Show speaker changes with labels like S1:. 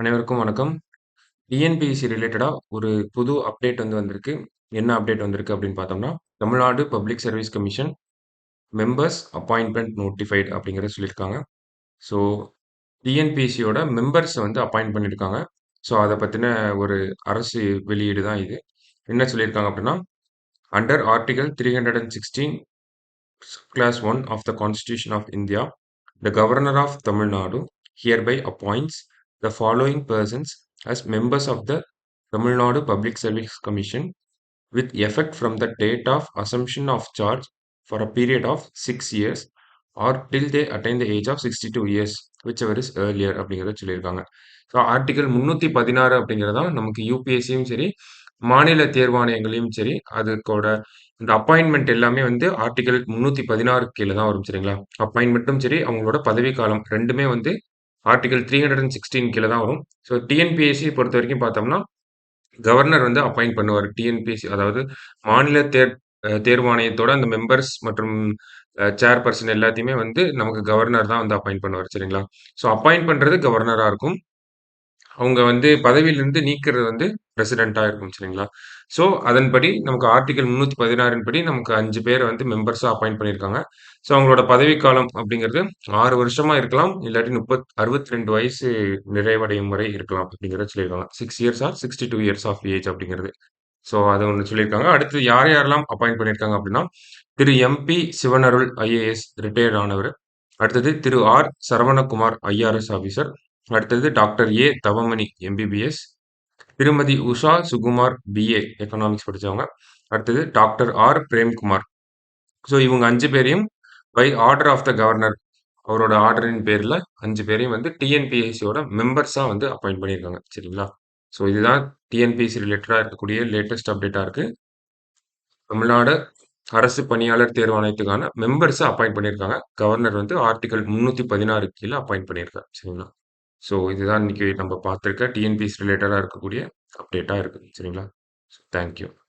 S1: அனைவருக்கும் வணக்கம். டிஎன்பிஎஸ்சி ரிலேட்டடா ஒரு புது அப்டேட் வந்திருக்கு. என்ன அப்டேட் வந்திருக்கு அப்படின்னு பார்த்தோம்னா, Tamil Nadu public service commission members appointment notified அப்படிங்கிறத சொல்லியிருக்காங்க. ஸோ டிஎன்பிஎஸ்சியோட மெம்பர்ஸ அப்பாயிண்ட் பண்ணியிருக்காங்க. ஸோ அத பத்தின ஒரு அரசு வெளியீடு தான் இது. என்ன சொல்லியிருக்காங்க அப்படின்னா, under article 316 Class 1 of the Constitution of India, the Governor of Tamil Nadu hereby appoints the following persons as members of the Tamil Nadu Public Service Commission with effect from the date of assumption of charge for a period of 6 years or till they attain the age of 62 years, whichever is earlier அப்படிங்கிறத சொல்லியிருக்காங்க. So article 316 அப்படிங்கிறது தான் நமக்கு யூபிஎஸ்சியும் சரி, மாநில தேர்வாணையங்களையும் சரி, அதுக்கோட இந்த appointment எல்லாமே ஆர்டிகிள் 316 கீழ தான் வரும் சரிங்களா? அப்பாயின்ட்மென்ட்டும் சரி, அவங்களோட பதவிக்காலம் 2மே ஆர்டிகிள் 316 கீழ தான் வரும். ஸோ டிஎன்பிஎஸ்சி பொறுத்தவரைக்கும் பார்த்தோம்னா, கவர்னர் அப்பாயிண்ட் பண்ணுவாரு. டிஎன்பிஎஸ்சி அதாவது மாநில தேர்வாணையத்தோட அந்த மெம்பர்ஸ் மற்றும் சேர்பர்சன் எல்லாத்தையுமே நமக்கு கவர்னர் தான் அப்பாயிண்ட் பண்ணுவாரு சரிங்களா? ஸோ அப்பாயிண்ட் பண்றது கவர்னரா இருக்கும். அவங்க பதவியிலிருந்து நீக்குறது பிரசிடென்ட்டா இருக்கும் சரிங்களா? ஸோ அதன்படி நமக்கு ஆர்டிகிள் 316 படி நமக்கு 5 பேர மெம்பர்ஸா அப்பாயிண்ட் பண்ணியிருக்காங்க. ஸோ அவங்களோட பதவிக்காலம் அப்படிங்கிறது 6 வருஷமா இருக்கலாம். இல்லாட்டி 62 வயசு நிறைவடையும் வரை இருக்கலாம் அப்படிங்கிறத சொல்லியிருக்காங்க. 6 years or 62 years of age அப்படிங்கிறது. ஸோ அத ஒண்ணு சொல்லியிருக்காங்க. அடுத்து யார் யாரெல்லாம் அப்பாயிண்ட் பண்ணியிருக்காங்க அப்படின்னா, திரு எம்.பி. சிவனருள் ஐஏஎஸ் ரிட்டயர்ட் ஆனவரு. அடுத்தது திரு ஆர். Saravanakumar IRS officer. அடுத்தது டாக்டர் ஏ. தவமணி எம்பிபிஎஸ். திருமதி உஷா சுகுமார் பிஏ எக்கனாமிக்ஸ் படிச்சவங்க. அடுத்தது டாக்டர் ஆர். பிரேம்குமார். ஸோ இவங்க 5 பேரையும் by order of the governor அவரோட ஆர்டரின் பேர்ல 5 பேரையும் டிஎன்பிஎஸ்சியோட மெம்பர்ஸா அப்பாயிண்ட் பண்ணியிருக்காங்க. சரிங்களா? ஸோ இதுதான் டிஎன்பிஎஸ்சி ரிலேட்டடா இருக்கக்கூடிய லேட்டஸ்ட் அப்டேட்டா இருக்கு. தமிழ்நாடு அரசு பணியாளர் தேர்வாணையத்துக்கான மெம்பர்ஸ அப்பாயிண்ட் பண்ணியிருக்காங்க. கவர்னர் ஆர்டிகிள் 316 கீழ அப்பாயிண்ட் பண்ணியிருக்காரு. சரிங்களா? ஸோ இதுதான் இன்னைக்கு நம்ம பார்த்திருக்க டிஎன்பிஎஸ்சி ரிலேட்டடா இருக்கக்கூடிய அப்டேட்டா இருக்கு. சரிங்களா? Thank you.